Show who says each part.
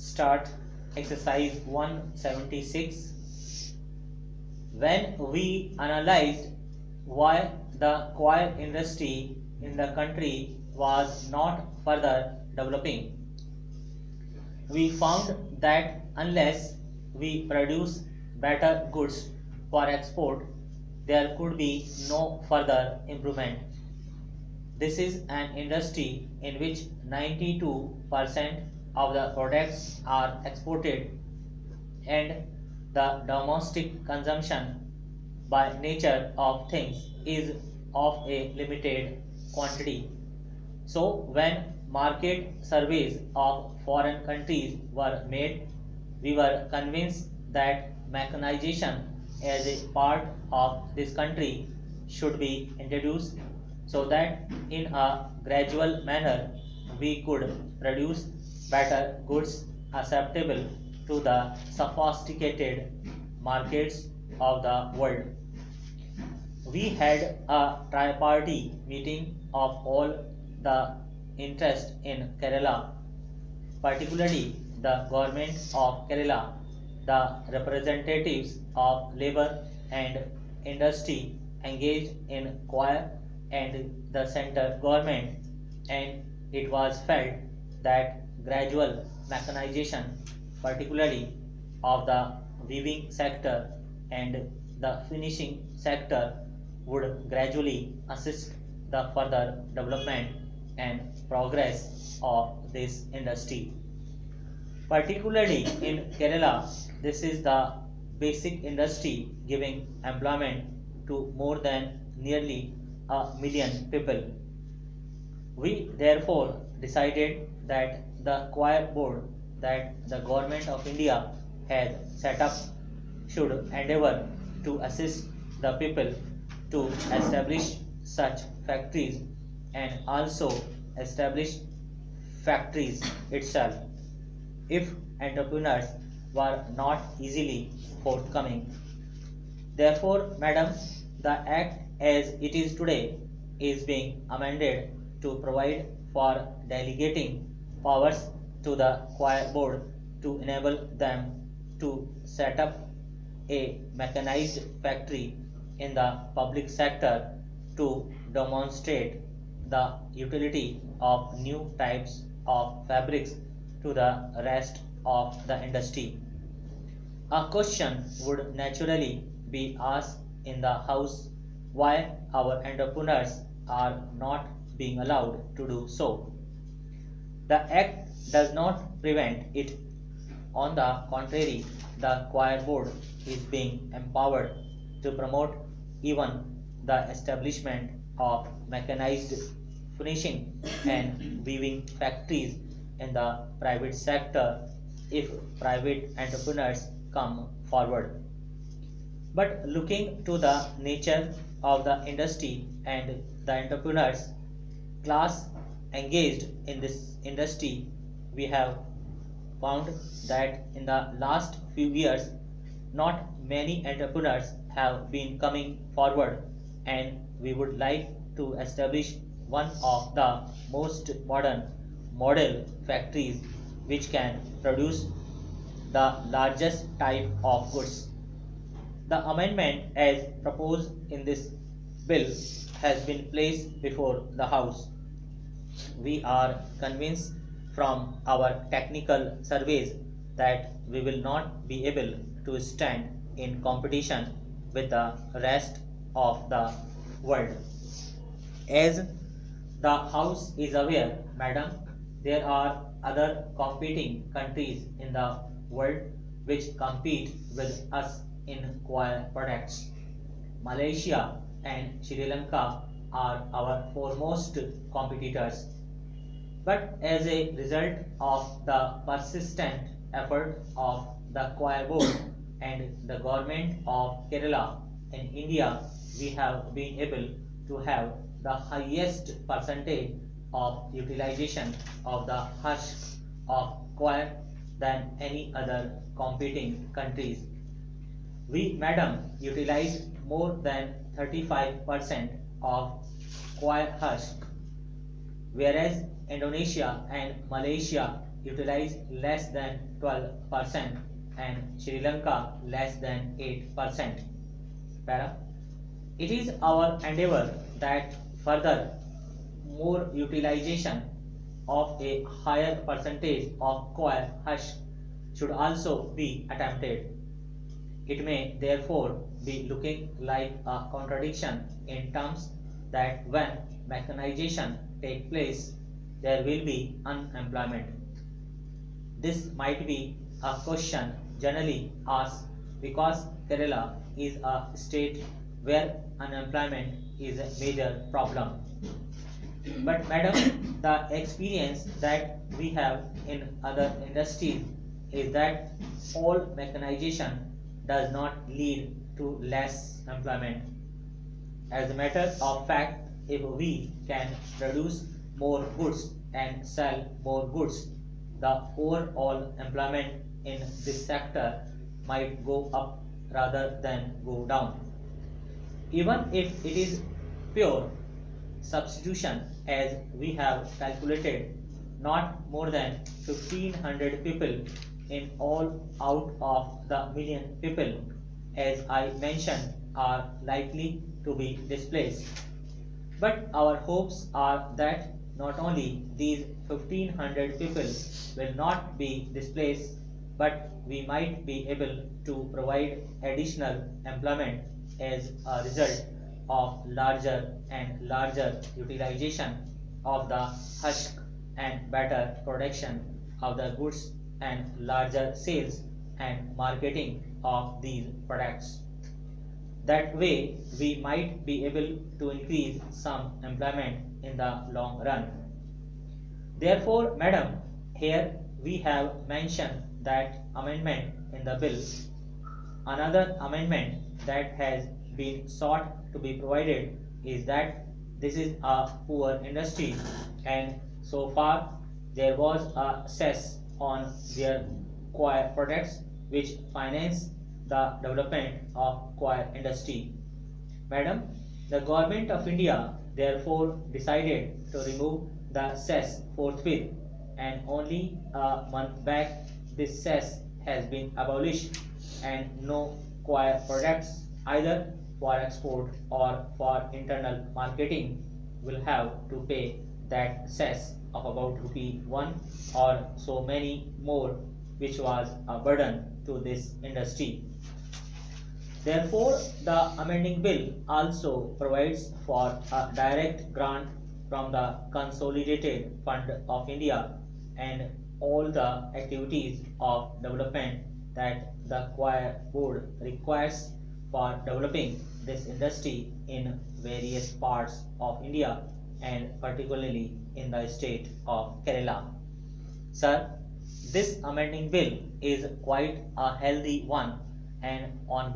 Speaker 1: start exercise 176. When we analyzed why the coir industry in the country was not further developing, we found that unless we produce better goods for export, there could be no further improvement. This is an industry in which 92% of the products are exported, and the domestic consumption by nature of things is of a limited quantity. So when market surveys of foreign countries were made, we were convinced that mechanization as a part of this country should be introduced so that in a gradual manner we could produce better goods acceptable to the sophisticated markets of the world. We had a tri-party meeting of all the interest in Kerala, particularly the government of Kerala, the representatives of labor and industry engaged in coir, and the central government, and it was felt that gradual mechanization, particularly of the weaving sector and the finishing sector, would gradually assist the further development and progress of this industry. Particularly in Kerala, this is the basic industry giving employment to more than nearly a million people. We therefore decided that the coir board that the government of India had set up should endeavor to assist the people to establish such factories and also establish factories itself if entrepreneurs were not easily forthcoming. Therefore, madam, the act as it is today is being amended to provide for delegating powers to the coir board to enable them to set up a mechanized factory in the public sector to demonstrate the utility of new types of fabrics to the rest of the industry. A question would naturally be asked in the House why our entrepreneurs are not being allowed to do so. The Act does not prevent it. On the contrary, the coir board is being empowered to promote even the establishment of mechanized finishing and weaving factories in the private sector if private entrepreneurs come forward. But looking to the nature of the industry and the entrepreneurs class engaged in this industry, we have found that in the last few years, not many entrepreneurs have been coming forward, and we would like to establish one of the most modern model factories which can produce the largest type of goods. The amendment as proposed in this bill has been placed before the House. We are convinced from our technical surveys that we will not be able to stand in competition with the rest of the world. As the House is aware, madam, there are other competing countries in the world which compete with us in coir products. Malaysia and Sri Lanka are our foremost competitors. But as a result of the persistent effort of the coir board and the government of Kerala in India, we have been able to have the highest percentage of utilization of the husk of coir than any other competing countries. We, madam, utilized more than 35% of coir husk, whereas Indonesia and Malaysia utilize less than 12% and Sri Lanka less than 8%. Para. It is our endeavor that further more utilization of a higher percentage of coir husk should also be attempted. It may therefore be looking like a contradiction in terms that when mechanization takes place, there will be unemployment. This might be a question generally asked because Kerala is a state where unemployment is a major problem. But madam, the experience that we have in other industries is that all mechanization does not lead to less employment. As a matter of fact, if we can produce more goods and sell more goods, the overall employment in this sector might go up rather than go down. Even if it is pure substitution, as we have calculated, not more than 1500 people in all out of the million people, as I mentioned, are likely to be displaced. But our hopes are that not only these 1500 people will not be displaced, but we might be able to provide additional employment as a result of larger and larger utilization of the husk and better production of the goods and larger sales and marketing of these products. That way, we might be able to increase some employment in the long run. Therefore, madam, here we have mentioned that amendment in the bill. Another amendment that has been sought to be provided is that this is a poor industry and so far there was a cess on their coir products which finance the development of coir industry. Madam, the government of India therefore decided to remove the cess forthwith, and only a month back this cess has been abolished and no coir products either for export or for internal marketing will have to pay that cess of about rupee 1 or so many more, which was a burden to this industry. Therefore, the amending bill also provides for a direct grant from the Consolidated Fund of India and all the activities of development that the coir board requires for developing this industry in various parts of India and particularly in the state of Kerala. Sir, this amending bill is quite a healthy one, and on